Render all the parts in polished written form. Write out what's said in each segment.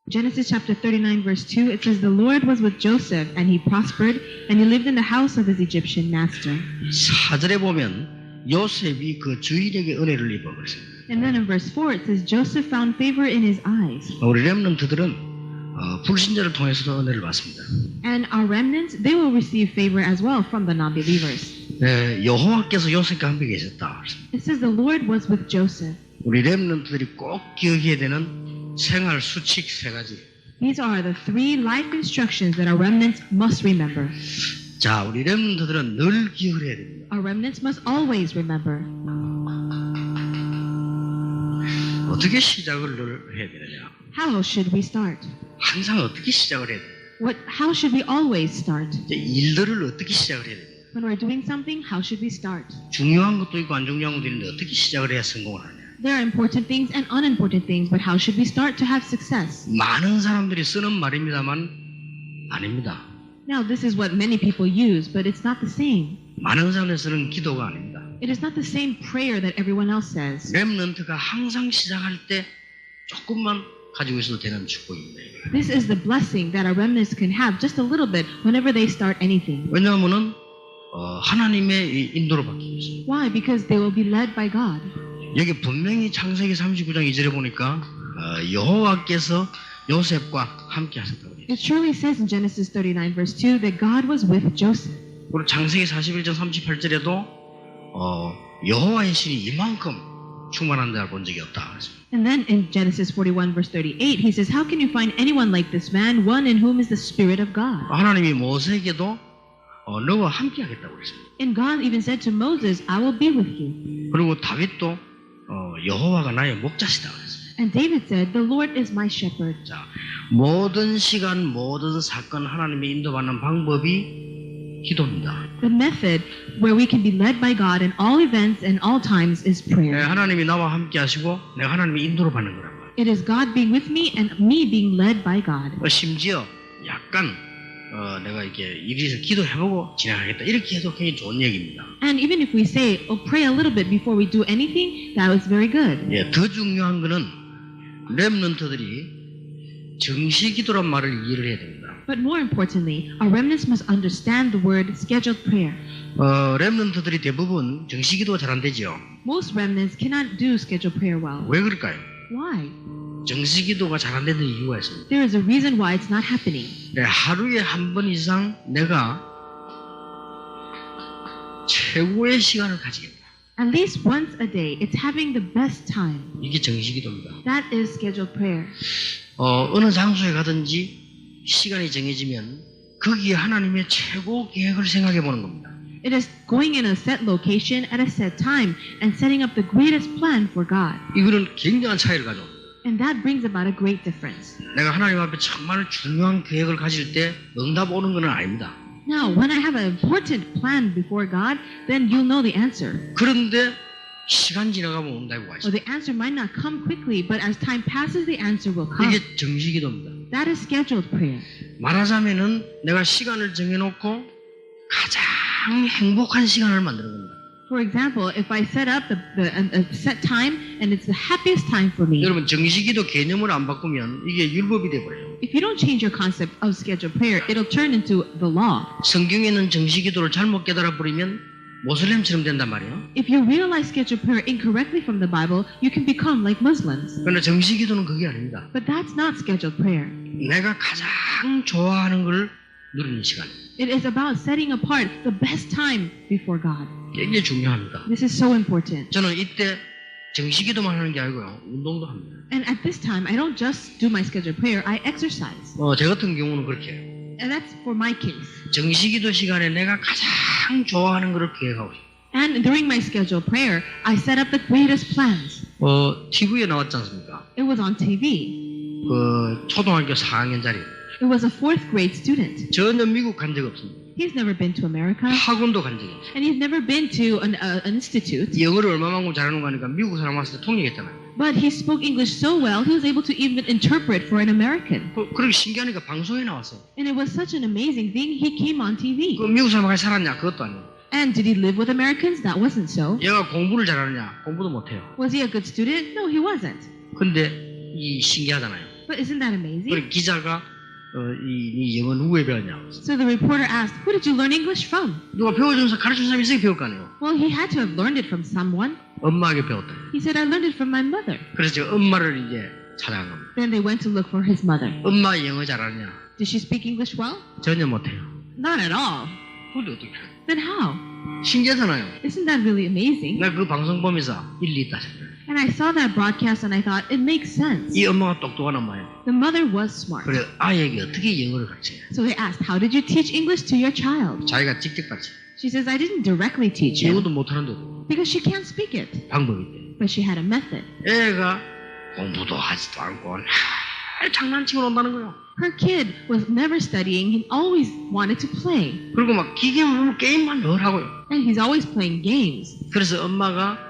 Genesis chapter 39 verse 2, it says, The Lord was with Joseph, and he prospered, and he lived in the house of his Egyptian master. 4절에 보면 요셉이 그 주인에게 은혜를 입어 그랬습니다. And then in verse 4, it says, Joseph found favor in his eyes. 우리 렘넌트들은 불신자를 통해서도 은혜를 받습니다. And our remnants, they will receive favor as well from the non-believers. 네, 여호와께서 요셉과 함께 계셨다. It says the Lord was with Joseph. 우리 렘넌트들이 꼭 기억해야 되는 생활 수칙 3가지. These are the 3 life instructions that our remnants must remember. 자, 우리 렘넌트들은 늘 기억을 해야 됩니다. Our remnants must always remember. 어떻게 시작을 늘 해야 되느냐? How should we start? 항상 어떻게 시작을 해야 되느냐? How should we always start? 일들을 어떻게 시작을 해야 되느냐? When we're doing something, how should we start? 중요한 것도 있고 안 중요한 것도 있는데 어떻게 시작을 해야 성공을 하느냐? There are important things and unimportant things, but how should we start to have success? 많은 사람들이 쓰는 말입니다만 아닙니다. Now, this is what many people use, but it's not the same. 많은 사람들이 쓰는 기도가 아닙니다. It is not the same prayer that everyone else says. 렘넌트가 항상 시작할 때 조금만 가지고 있어도 되는 축복입니다. This is the blessing that our remnants can have just a little bit whenever they start anything. 왜냐하면은 하나님의 인도로 받기 위해서. Why? Because they will be led by God. 여기 분명히 창세기 39장 2절에 보니까 여호와께서 요셉과 함께 하셨다고 그래요. It surely says in Genesis 39 verse 2 that God was with Joseph. 그리고 창세기 41장 38절에도 여호와의 신이 이만큼 충만한 자를 본 적이 없다 그랬습니다. And then in Genesis 41 verse 38 he says, How can you find anyone like this man, one in whom is the Spirit of God? 하나님이 모세에게도 너와 함께 하겠다고 그랬습니다. And God even said to Moses, I will be with you. 그리고 다윗도 여호와가 나의 목자시다 그랬습니다. And David said, The Lord is my shepherd. 자, 모든 시간, 모든 사건 하나님의 인도받는 방법이 기도입니다. The method where we can be led by God in all events and all times is prayer. 하나님이 나와 함께 하시고 내가 하나님의 인도를 받는 거란 말이에요. It is God being with me and me being led by God. 심지어 약간 내가 이렇게 여기서 기도해보고 진행하겠다 이렇게 해도 굉장히 좋은 얘기입니다. And even if we say, pray a little bit before we do anything, that was very good. 예, 더 중요한 거는 렘넌트들이 정시 기도란 말을 이해를 해야 됩니다. But more importantly, our remnants must understand the word scheduled prayer. 렘넌트들이 대부분 정시 기도가 잘 안 되죠. Most remnants cannot do scheduled prayer well. 왜 그럴까요? Why? 정시 기도가 잘 안 되는 이유가 있습니다. There is a reason why it's not happening. 네, 하루에 한 번 이상 내가 최고의 시간을 가지겠다. At least once a day, it's having the best time. 이게 정시 기도입니다. That is scheduled prayer. 어느 장소에 가든지 시간이 정해지면 거기에 하나님의 최고 계획을 생각해 보는 겁니다. It is going in a set location at a set time and setting up the greatest plan for God. 이거는 굉장한 차이를 가져옵니다. And that brings about a great difference. 내가 하나님 앞에 정말 중요한 계획을 가질 때 응답 오는 건 아닙니다. Now, when I have an important plan before God, then you'll know the answer. 그런데 시간 지나가면 온다고 Or 하시죠. the answer might not come quickly, but as time passes, the answer will come. 이게 정시 기도입니다. That is scheduled prayer. 말하자면은 내가 시간을 정해놓고 가장 행복한 시간을 만드는 겁니다. For example, if I set up a set time and it's the happiest time for me. 여러분 정시기도 개념을 안 바꾸면 이게 율법이 돼버려요. If you don't change your concept of scheduled prayer, it'll turn into the law. 성경에 있는 정시기도를 잘못 깨달아 버리면 모슬렘처럼 된단 말이에요. If you realize scheduled prayer incorrectly from the Bible, you can become like Muslims. 그러나 정시기도는 그게 아닙니다. But that's not scheduled prayer. 내가 가장 좋아하는 걸 누리는 시간. It is about setting apart the best time before God. 이게 중요합니다. This is so important. 저는 이때 정시기도만 하는 게 아니고요. 운동도 합니다. And at this time, I don't just do my scheduled prayer, I exercise. 제 같은 경우는 그렇게 해요. And that's for my case. 정시기도 시간에 내가 가장 좋아하는 것을 계획하고 싶어요. And during my scheduled prayer, I set up the greatest plans. TV에 나왔지 않습니까? It was on TV. 초등학교 4학년짜리. It was a 4th grade student. 전혀 미국 간 적 없습니다. He's never been to America. 학원도 간 적이 없어요. And he's never been to an institute. 영어를 얼마만큼 잘하는 거 하니까 미국 사람 왔을 때 통역했잖아요. But he spoke English so well, he was able to even interpret for an American. 그렇게 신기하니까 방송에 나왔어요. And it was such an amazing thing, he came on TV. 미국 사람하고 살았냐? 그것도 아니에요. And did he live with Americans? That wasn't so. 얘가 공부를 잘하느냐? 공부도 못해요. Was he a good student? No, he wasn't. 근데 이 신기하잖아요. But isn't that amazing? 그리고 기자가 이 영어 누구에 배웠냐? So the reporter asked, who did you learn English from? 누가 배워준 가르쳐준 사람이 있어야 배울 거 아니에요. Well, he had to have learned it from someone. 엄마에게 배웠다. He said, I learned it from my mother. 그래서 제가 엄마를 이제 찾아간 겁니다. Then they went to look for his mother. 엄마 영어 잘하냐? Did she speak English well? 전혀 못해요. Not at all. 근데 어떻게? Then how? 신기하잖아요. Isn't that really amazing? 나 그 방송 보면서 일리 있다 싶어요. And I saw that broadcast and I thought, it makes sense. 이 엄마가 똑똑한 엄마예요. The mother was smart. 그래 아이에게 어떻게 영어를 가르쳐요? So they asked, how did you teach English to your child? 자기가 직접 가르쳐. She says, I didn't directly teach him 영어도 못하는데도 because she can't speak it. 방법이 있대. But she had a method. 애가 공부도 하지도 않고 장난치고 논다는 거예요. Her kid was never studying. He always wanted to play. 그리고 막 기계 게임만 늘 하고요. And he's always playing games. 그래서 엄마가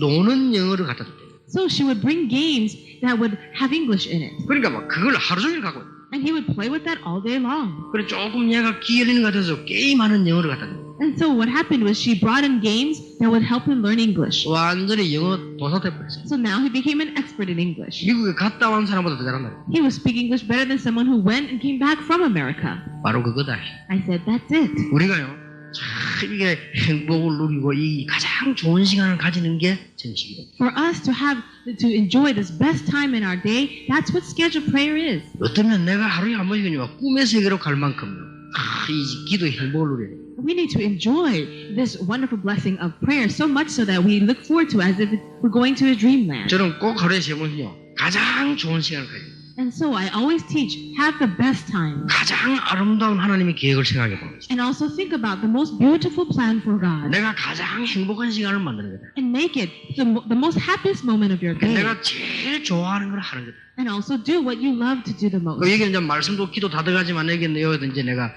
노는 영어를 갖다 줬대요. So she would bring games that would have English in it. 그러니까 막 그걸 하루 종일 갖고. And he would play with that all day long. 그래 조금 얘가 귀 열리는 것 같아서 게임하는 영어를 갖다 줬대요. And so what happened was she brought him games that would help him learn English. 완전히 영어 도사돼 버렸어요. So now he became an expert in English. 미국에 갔다 온 사람보다 더 잘한다. He would speak English better than someone who went and came back from America. 바로 그거다. I said, that's it. 우리가요. 참 이게 행복을 누리고 이 가장 좋은 시간을 가지는 게 정식이다. For us to enjoy this best time in our day, that's what scheduled prayer is. 어쩌면 내가 하루에 한 번씩은요 꿈의 세계로 갈 만큼요. 이 기도의 행복을 누려야 돼. We need to enjoy this wonderful blessing of prayer so much so that we look forward to as if we're going to a dreamland. 저는 꼭 하루에 세 번씩요 가장 좋은 시간을 가져요. And so I always teach, have the best time. 가장 아름다운 하나님의 계획을 생각해 보는 거죠. And also think about the most beautiful plan for God. 내가 가장 행복한 시간을 만드는 거다. And make it the most happiest moment of your day. 내가 제일 좋아하는 걸 하는 거다. And also do what you love to do the most. 여기는 이제 말씀도 기도 다 들어가지만 여기는 이제 내가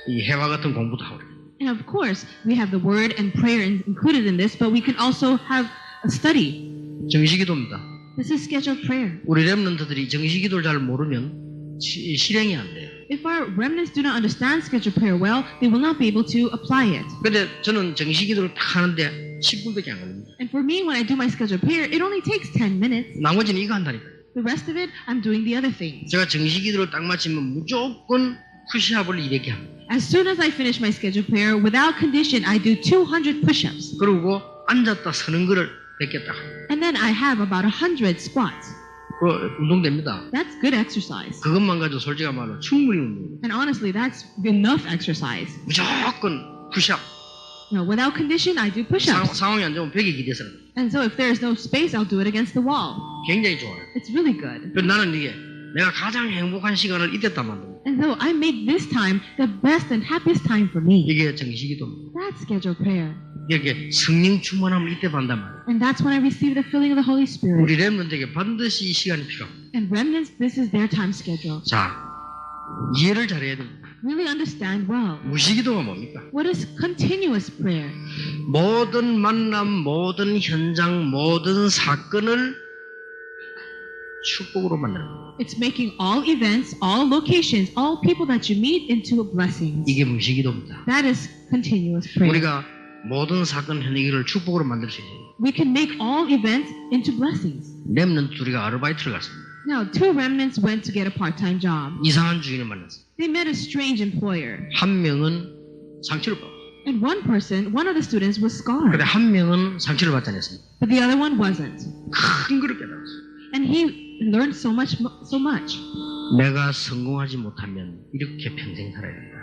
이 해와 같은 공부도 하고. And of course, we have the word and prayer included in this, but we can also have a study. 정식기도입니다. This is scheduled prayer. 우리 렘넌트들이 정식기도를 잘 모르면 실행이 안 돼요. If our remnants do not understand scheduled prayer well, they will not be able to apply it. 근데 저는 정식기도를 딱 하는데 10분밖에 안 걸립니다. And for me, when I do my scheduled prayer, it only takes 10 minutes. 나머지는 이거 한다니까요. The rest of it, I'm doing the other things. 제가 정식기도를 딱 마치면 무조건 푸시업을 200개 합니다. As soon as I finish my scheduled prayer, without condition, I do 200 push-ups. 그리고 앉았다 서는 거를 100개 딱 합니다. And then I have about 100 squats. 운동됩니다. That's good exercise. 그것만 가지고 솔직히 말로 충분히 운동입니다. And honestly, that's enough exercise. 무조건 푸시업. No, without condition, I do push-ups. 상황이 안 좋으면 벽에 기대서 And so if there is no space, I'll do it against the wall. 굉장히 좋아요. It's really good. 그래서 나는 이게 내가 가장 행복한 시간을 이때다 만듭니다. And so I make this time the best and happiest time for me. 이게 정식기도입니다. That's scheduled prayer. 이게 성령 충만함을 이때 받단 말이에요. And that's when I receive the filling of the Holy Spirit. 우리 렘넌트에게 반드시 이 시간이 필요합니다. And remnants, this is their time schedule. 자, 이해를 잘해야 됩니다. Really understand well. 무시기도가 뭡니까? What is continuous prayer? 모든 만남, 모든 현장, 모든 사건을 축복으로 만드는 거예요. It's making all events, all locations, all people that you meet into blessings. 이게 무시기도입니다. That is continuous prayer. 우리가 모든 사건 현장을 축복으로 만들 수 있어요. We can make all events into blessings. 렘넌트 둘이가 아르바이트를 갔습니다. Now, two remnants went to get a part-time job. 이상한 주인을 만났어요. They met a strange employer. 한 명은 상처를 받고, And one of the students was 근데 scarred, 한 명은 상처를 받지 않았습니다. but the other one wasn't. 큰 거를 깨달았어요. And he learned so much. 내가 성공하지 못하면 이렇게 평생 살아야 된다.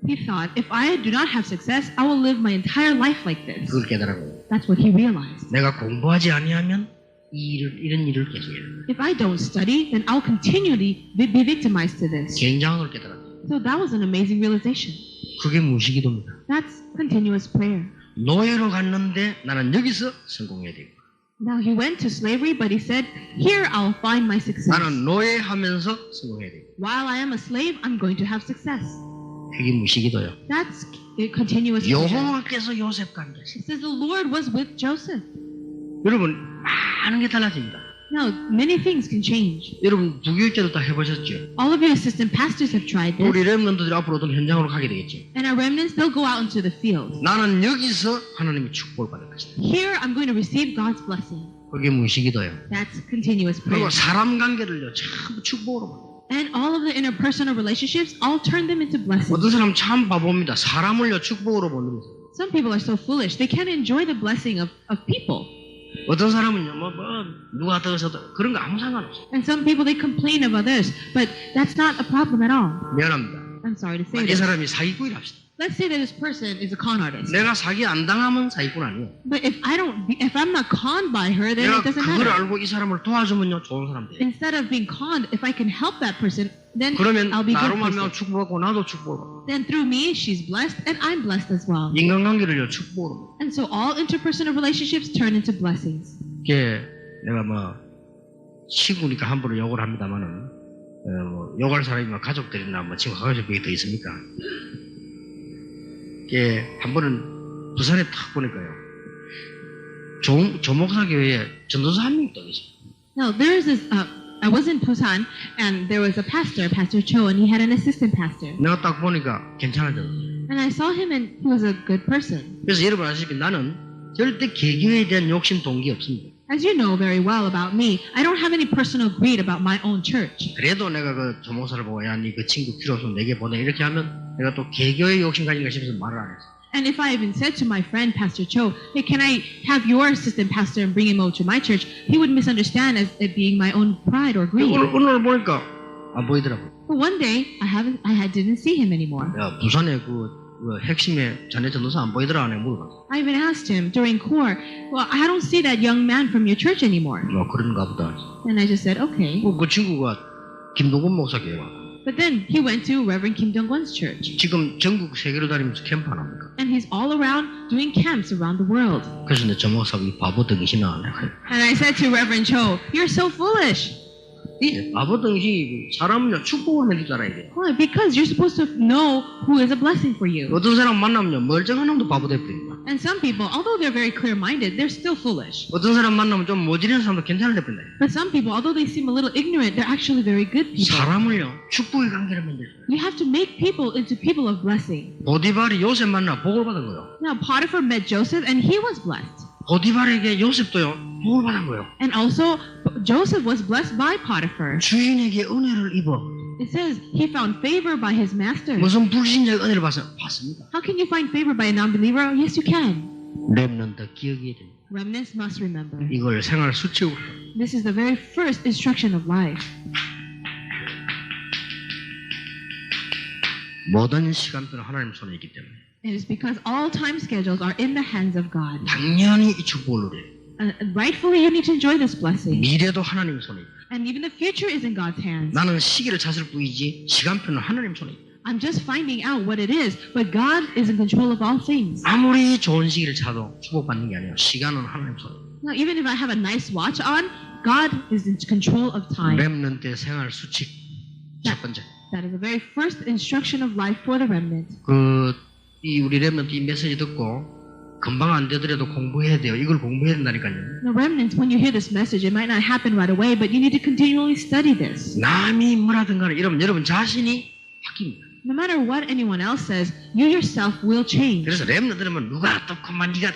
He thought, if I do not have success, I will live my entire life like this. 그걸 깨달은 거예요. That's what he realized. 내가 공부하지 아니하면 이런 일을 계속 해야 된다. If I don't study, then I'll continually be victimized to this. 굉장한 걸 깨달았어요. So that was an amazing realization. 그게 무시기도입니다. That's continuous prayer. 노예로 갔는데 나는 여기서 성공해야 되고, Now he went to slavery, but he said, here I'll find my success. 나는 노예하면서 성공해야 되고. While I am a slave, I'm going to have success. 그게 무시기도요. That's continuous prayer. 여호와께서 요셉과 함께 It says the Lord was with Joseph. 여러분 많은 게 달라집니다. Now, many things can change. 여러분 부교육자도 다 해보셨죠? All of you assistant pastors have tried 우리 this. 렘넌트들이 앞으로 어떤 현장으로 가게 되겠죠. And our remnants, they'll go out into the field. 나는 여기서 하나님의 축복을 받을 것이다. Here, I'm going to receive God's blessing. 그게 무의식이도요. That's continuous 그리고 prayer. 사람 관계를요 전부 축복으로 만들어요. And all of the interpersonal relationships, all turn them into blessings. 어떤 사람 참 바보입니다. 사람을요 축복으로 만들어요. Some people are so foolish. They can't enjoy the blessing of people. 어떤 사람은요 누가 더서도 그런 거 아무 상관없어요. And some people, they complain of others. But that's not a problem at all. 미안합니다. I'm sorry to say 이 this. 사람이 사기꾼이랍시다. Let's say that this person is a con artist. 내가 사기 안 당하면 사기꾼 아니에요. But if I'm not conned by her, then 내가 it doesn't 그걸 matter. 알고 이 사람을 도와주면요 좋은 사람 돼요. Instead of being conned, if I can help that person, then 그러면 I'll be good 나로만 person. 축복받고 나도 축복받고 Then through me, she's blessed, and I'm blessed as well. 인간관계를요 축복으로. And so all interpersonal relationships turn into blessings. 이게 내가 친구니까 함부로 욕을 합니다만은 욕할 사람이 가족들이나 친구 가족이 더 있습니까? 이게 한 번은 부산에 탁 보니까요. 조목사 교회에 전도사 한 명이 또 계세요. Now there is this. I was in Busan, and there was a pastor, Pastor Cho, and he had an assistant pastor. 내가 딱 보니까 괜찮아졌어요. And I saw him, and he was a good person. 그래서 여러분 아시다시피 나는 절대 개교에 대한 욕심 동기 없습니다. As you know very well about me, I don't have any personal greed about my own church. 그래도 내가 그 조목사를 보고 야, 니 그 친구 필요 없으면 내게 보내 이렇게 하면 내가 또 개교에 욕심 가진가 싶어서 말을 안 했어요. And if I even said to my friend, Pastor Cho, hey, can I have your assistant pastor and bring him over to my church? He would misunderstand as it being my own pride or greed. 오늘 보니까 안 보이더라고요. But one day, I didn't see him anymore. 야, 부산에 그 핵심의 자네 전도사 안 보이더라 내가 물어봤어. I even asked him during core, well, I don't see that young man from your church anymore. 그런가 보다. And I just said, okay. 그 친구가 김동건 목사 교회 와. But then he went to Reverend Kim Dong-gon's church. 지금 전국 세계로 다니면서 캠프 안 합니까? And he's all around doing camps around the world. 그래서 내 저 목사가 이 바보 덩신아. And I said to Reverend Cho, you're so foolish. 이 바보 덩신이 사람은요 축복을 해주잖아 이게. Why? Because you're supposed to know who is a blessing for you. 어떤 사람 만나면요 멀쩡한 놈도 바보 돼버립니다. And some people, although they're very clear-minded, they're still foolish. 어떤 사람 만나면 좀 모질한 사람도 괜찮을 때버린다. But some people, although they seem a little ignorant, they're actually very good people. 사람을요 축복의 관계를 만들어요. You have to make people into people of blessing. 보디발이 요셉 만나 복을 받은 거예요. Now, Potiphar met Joseph, and he was blessed. 보디발에게 요셉도요 복을 받은 거예요. And also, Joseph was blessed by Potiphar. 주인에게 은혜를 입어. It says he found favor by his master. 무슨 불신자의 은혜를 받습니다. How can you find favor by a non-believer? Yes, you can. 렘넌트 기억해야 됩니다. Remnants must remember. 이걸 생활 수칙으로. This is the very first instruction of life. 모든 시간표는 하나님 손에 있기 때문에 It is because all time schedules are in the hands of God. 당연히 이 축복을 누려요. Rightfully, you need to enjoy this blessing. 미래도 하나님 손에 있다. And even the future is in God's hands. 나는 시기를 찾을 뿐이지 시간표는 하나님 손에 있다. I'm just finding out what it is, but God is in control of all things. 아무리 좋은 시기를 찾아도 축복받는 게 아니에요. 시간은 하나님 손에 있다. Now, even if I have a nice watch on, God is in control of time. 렘넌트의 생활 수칙 첫 번째. That is the very first instruction of life for the remnant. 이 우리 렘넌트 이 메시지 듣고 금방 안 되더라도 공부해야 돼요. 이걸 공부해야 된다니까요. The remnants, when you hear this message, it might not happen right away, but you need to continually study this. 남이 뭐라든 간에 이러면 여러분 자신이 바뀝니다. No matter what anyone else says, you yourself will change. 그래서 렘넌트들은 누가 또 그만 네가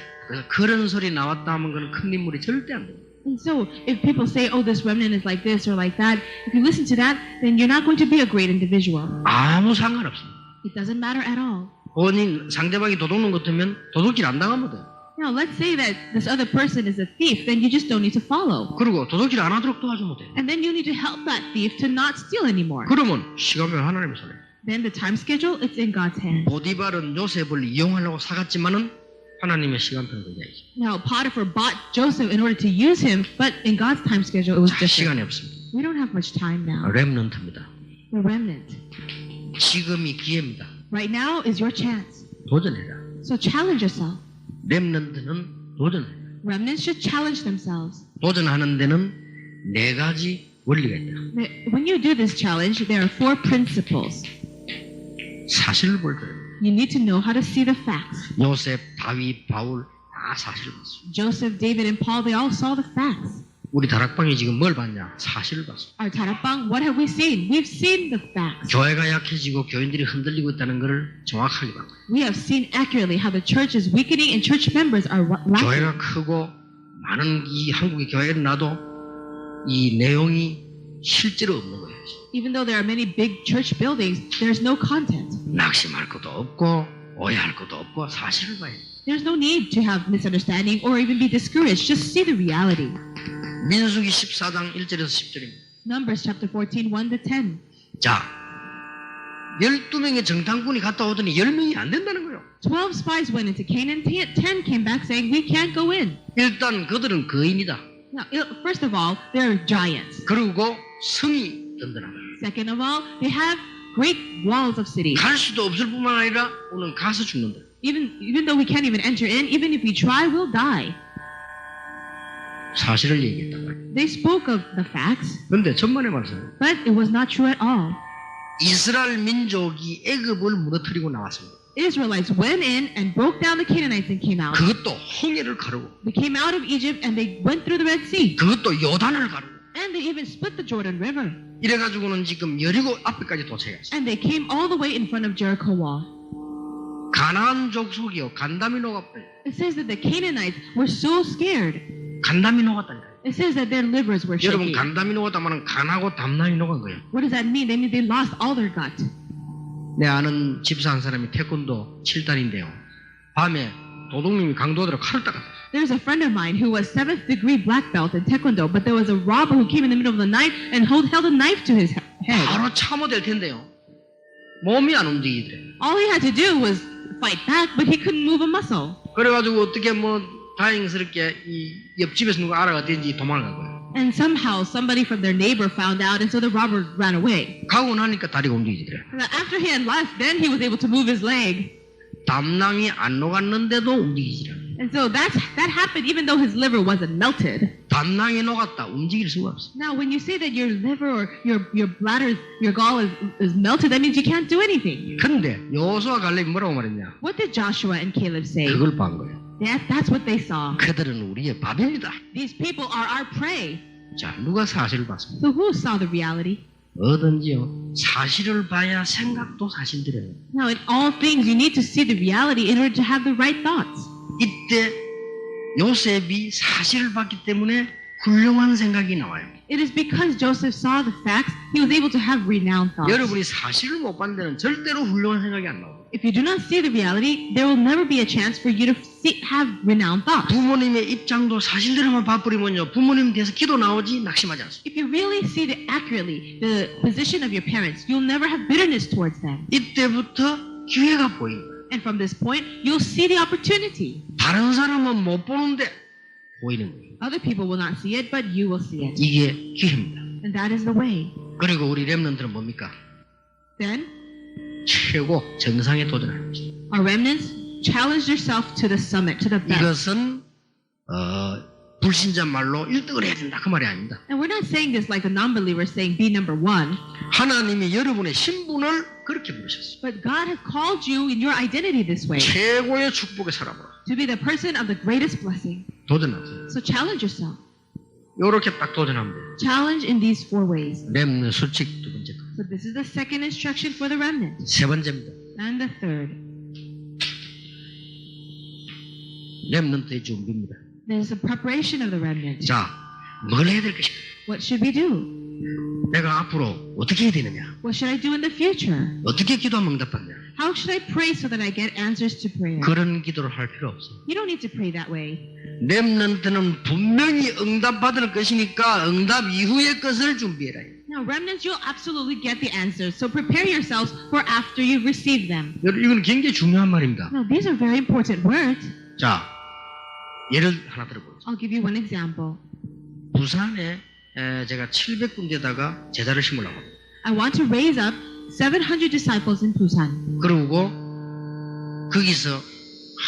그런 소리 나왔다 하면 그건 큰 인물이 절대 안 돼요. And so, if people say, oh, this remnant is like this or like that, if you listen to that, then you're not going to be a great individual. 아무 상관없습니다. It doesn't matter at all. 본인 상대방이 도둑놈 같으면 도둑질 안 당하면 돼요. Now, let's say that this other person is a thief, then you just don't need to follow. 그리고 도둑질 안 하도록 도와주면 돼요. And then you need to help that thief to not steal anymore. 그러면 시간표는 하나님 손에. Then the time schedule, it's in God's hands. 보디발은 요셉을 이용하려고 사갔지만은 하나님의 시간표는 그게 아니죠. Now, Potiphar bought Joseph in order to use him, but in God's time schedule, it was 자, 시간이 different. 없습니다. We don't have much time now. 렘넌트입니다. The remnant. 지금이 기회입니다. Right now is your chance. 도전해라. So challenge yourself. 렘넌트는 도전해라. Remnants should challenge themselves. 도전하는 데는 네 가지 원리가 있다. When you do this challenge, there are 4 principles. 사실을 볼 거예요. You need to know how to see the facts. 요셉, 다윗, 바울 다 사실을 봤어요. Joseph, David, and Paul, they all saw the facts. 우리 다락방이 지금 뭘 봤냐? 사실을 봤어. Our Tarapang, what have we seen? We've seen the facts. 교회가 약해지고 교인들이 흔들리고 있다는 것을 정확하게 봤고. We have seen accurately how the church is weakening and church members are lacking. 교회가 크고 많은 이 한국의 교회에 나도 이 내용이 실제로 없는 거예요. Even though there are many big church buildings, there's no content. 낙심할 것도 없고 오해할 것도 없고 사실을 봐야 돼요. There's no need to have misunderstanding or even be discouraged. Just see the reality. 민수기 14장 1절에서 10절입니다. Numbers chapter 14, 1-10. 자, 12명의 정탐꾼이 갔다 오더니 10명이 안 된다는 거예요. 12 spies went into Canaan. 10 came back saying, we can't go in. 일단 그들은 거인이다. Now, first of all, they're giants. 그리고 성이 든든하다. Second of all, they have great walls of cities. 갈 수도 없을 뿐만 아니라 오늘 가서 죽는다. Even though we can't even enter in, even if we try, we'll die. 사실을 얘기했단 말이에요. They spoke of the facts, 그런데 천만의 말씀. but it was not true at all. 이스라엘 민족이 애굽을 무너뜨리고 나왔습니다. Israelites went in and broke down the Canaanites and came out. 그것도 홍해를 가르고, They came out of Egypt and they went through the Red Sea. 그것도 요단을 가르고. And they even split the Jordan River. 이래가지고는 지금 여리고 앞에까지 도착했어요. And they came all the way in front of Jericho wall. 가나안 족속이요 간담이 녹았대요. It says that the Canaanites were so scared. 간담이 녹았다니까요. It says that their livers were 여러분 shaking. 간담이 녹았다면 간하고 담낭이 녹은 거예요. What does that mean? That means they lost all their gut. 내 아는 집사 한 사람이 태권도 7단인데요. 밤에 도둑님이 강도들을 칼을 닦았어요. There's a friend of mine who was 7th degree black belt in Taekwondo, but there was a robber who came in the middle of the night and held a knife to his head. 바로 참호될 텐데요. 몸이 안 움직이더래. All he had to do was fight back, but he couldn't move a muscle. 그래가지고 어떻게 뭐 다행스럽게 이 옆집에서 누가 알아갔든지 도망간 거예요. And somehow somebody from their neighbor found out, and so the robber ran away. 가고 나니까 다리가 움직이더래. And after he had left, then he was able to move his leg. 담낭이 안 녹았는데도 움직이지라. And so that happened even though his liver wasn't melted. 담낭이 녹았다 움직일 수가 없어. Now, when you say that your liver or your bladder, your gall is melted, that means you can't do anything. 근데 여호수아 갈렙이 뭐라고 말했냐? What did Joshua and Caleb say? 그걸 본 거예요. That's what they saw. 그들은 우리의 밥입니다. These people are our prey. 자, 누가 사실을 봤습니다. So who saw the reality? 뭐든지요. 사실을 봐야 생각도 사실대로예요. Now, in all things, you need to see the reality in order to have the right thoughts. 이때 요셉이 사실을 봤기 때문에 훌륭한 생각이 나와요. It is because Joseph saw the facts, he was able to have renowned thoughts. 여러분이 사실을 못 봤는 데는 절대로 훌륭한 생각이 안 나와요. If you do not see the reality, there will never be a chance for you to have renowned thoughts. 부모님의 입장도 사실대로만 봐버리면요. 부모님 대해서 기도 나오지 낙심하지 않습니다. If you really see accurately the position of your parents, you'll never have bitterness towards them. 이때부터 기회가 보입니다. And from this point, you'll see the opportunity. 다른 사람은 못 보는데 보이는 거예요. Other people will not see it, but you will see it. 이게 기회입니다. And that is the way. 그리고 우리 렘넌트는 뭡니까? Then, 최고 정상에 도전하는 것입니다. our remnants challenge yourself to the summit, to the best. 이것은 불신자 말로 1등을 해야 된다 그 말이 아닙니다. And we're not saying this like a non-believer saying be number one. 하나님이 여러분의 신분을 그렇게 부르셨어요. But God has called you in your identity this way. 최고의 축복의 사람으로. To be the person of the greatest blessing. 도전하세요. So challenge yourself. 이렇게 딱 도전하면 돼요. Challenge in these 4 ways. 렘넌트 수칙 두 번째 거. So this is the second instruction for the remnant. 세 번째입니다. And the third. 렘넌트의 준비입니다. There's a preparation of the remnant. 자, 뭘 해야 될 것인가? What should we do? 내가 앞으로 어떻게 해야 되느냐? What should I do in the future? 어떻게 기도하면 응답받냐? How should I pray so that I get answers to prayer? 그런 기도를 할 필요 없어. You don't need to pray that way. 렘넌트는 분명히 응답받을 것이니까 응답 이후의 것을 준비해라. Now, remnants, you'll absolutely get the answers. So prepare yourselves for after you receive them. 이건 굉장히 중요한 말입니다. Now, these are very important words. 자, 예를 하나 들어보겠습니다. I'll give you one example. 부산에 제가 700군데다가 제자를 심으려고 합니다. I want to raise up 700 disciples in Busan. 그리고 거기서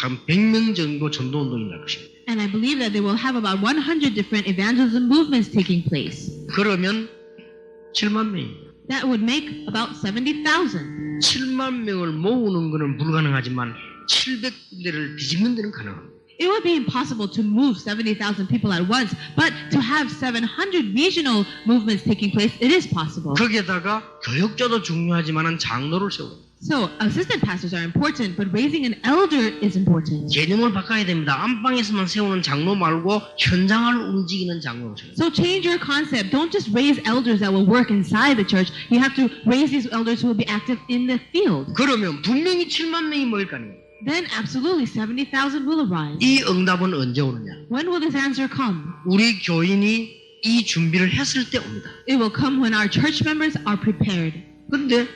한 100명 정도 전도운동이 날 것입니다. And I believe that they will have about 100 different evangelism movements taking place. 그러면 7만 명입니다. That would make about 70,000. 7만 명을 모으는 것은 불가능하지만 700군데를 뒤집는 데는 가능합니다. It would be impossible to move 70,000 people at once, but to have 700 regional movements taking place, it is possible. 거기에다가 교육자도 중요하지만 장로를 세우고 So assistant pastors are important, but raising an elder is important. 개념을 바꿔야 됩니다. 안방에서만 세우는 장로 말고 현장을 움직이는 장로로 세워요. So change your concept. Don't just raise elders that will work inside the church. You have to raise these elders who will be active in the field. 그러면 분명히 7만 명이 모일 거 아니에요. Then absolutely 70,000 will arise. 이 응답은 언제 오느냐? When will this answer come? 우리 교인이 이 준비를 했을 때 옵니다. It will come when our church members are prepared. 그런데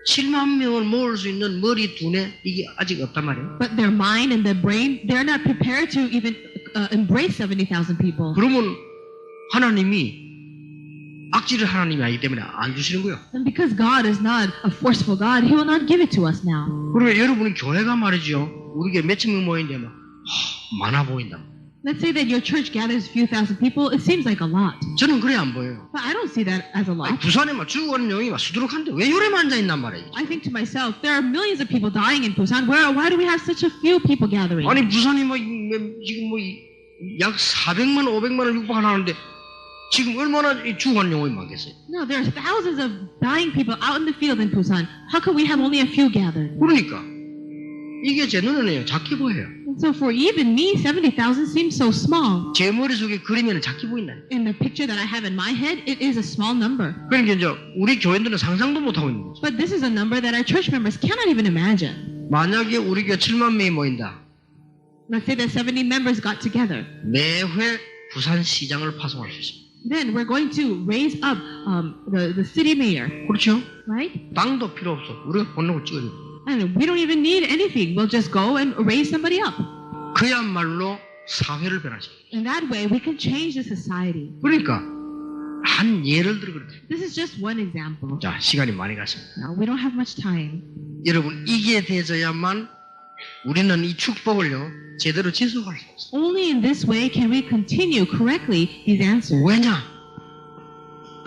7만 명을 모을 수 있는 머리 두뇌 이게 아직 없단 말이에요. But their mind and their brain, they're not prepared to even embrace 70,000 people. 그러면 하나님이 악질의 하나님이 아니기 때문에 안 주시는 거예요. And because God is not a forceful God, He will not give it to us now. 그러면 여러분이 교회가 말이죠. 우리 교회 몇천 명 모이는데 막 많아 보인다. Let's say that your church gathers a few thousand people. It seems like a lot. 저는 그래 안 보여요. But I don't see that as a 아니, lot. 부산에 막 죽어가는 영이 막 수두룩한데 왜 요래만 앉아 있단 말이에요. I think to myself, there are millions of people dying in Busan. Why do we have such a few people gathering? 아니 부산이 뭐 지금 뭐 약 400만 500만을 육박하는데 지금 얼마나 죽어가는 영혼이 많겠어요. No, there are thousands of dying people out in the field in Busan. How could we have only a few gathered? 그러니까 이게 제 눈에는 작게 보여요. And so for even me, 70,000 seems so small. 제 머릿속에 그리면 작게 보인다. In the picture that I have in my head, it is a small number. 그러니까 이제 우리 교인들은 상상도 못하고 있는 거죠. But this is a number that our church members cannot even imagine. 만약에 우리 교회 7만 명이 모인다. Let's say that 70 members got together. 매회 부산 시장을 파송할 수 있습니다. Then we're going to raise up the city mayor, 그렇죠? right? 땅도 필요 없어. 우리가 본능을 찍어줘. And we don't even need anything. We'll just go and raise somebody up. 그야말로 사회를 변화시켜. In that way, we can change the society. 그러니까 한 예를 들어 그렇다. This is just one example. 자, 시간이 많이 갔습니다. Now, we don't have much time. 여러분, 이게 되어야만 우리는 이 축복을요 제대로 지속할 수 있어요. Only in this way can we continue correctly these answers. 왜냐?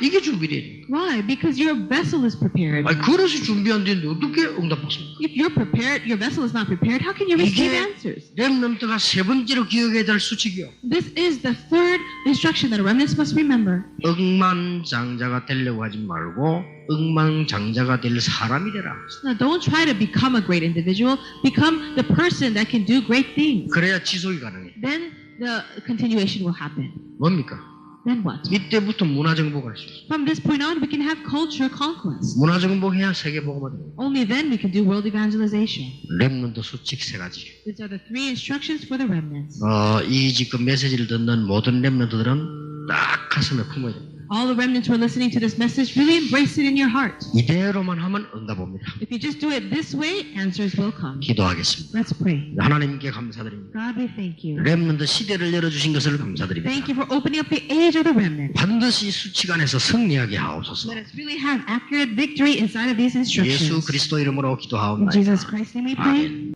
이게 준비돼야 돼요. Why? Because your vessel is prepared. 아니, 그릇이 준비 안 되는데 어떻게 응답받습니까? If you're prepared, your vessel is not prepared, how can you receive 이게 answers? 렘넌트가 세 번째로 기억해야 될 수칙이요. This is the third instruction that remnants must remember. 억만장자가 되려고 하지 말고 억만장자가 될 사람이 되라. Now, don't try to become a great individual. Become the person that can do great things. 그래야 지속이 가능해. Then the continuation will happen. 뭡니까? Then what? 이때부터 문화정복을 할 수 있어요. From this point on, we can have culture conquest. 문화정복해야 세계복음화 됩니다. Only then we can do world evangelization. 렘넌트 수칙 세 가지. These are the three instructions for the remnants. 이 지금 메시지를 듣는 모든 렘넌트들은 딱 가슴에 품어야 됩니다. All the remnants who are listening to this message, really embrace it in your heart. 이대로만 하면 응답 옵니다. If you just do it this way, answers will come. 기도하겠습니다. Let's pray. 하나님께 감사드립니다. God, we thank you. 렘넌트 시대를 열어주신 것을 감사드립니다. Thank you for opening up the age of the remnant. 반드시 수칙 안에서 승리하게 하옵소서. Let us really have accurate victory inside of these 예수 instructions. 그리스도 이름으로 In 기도하옵나이다. Jesus Christ's name we pray. 아멘.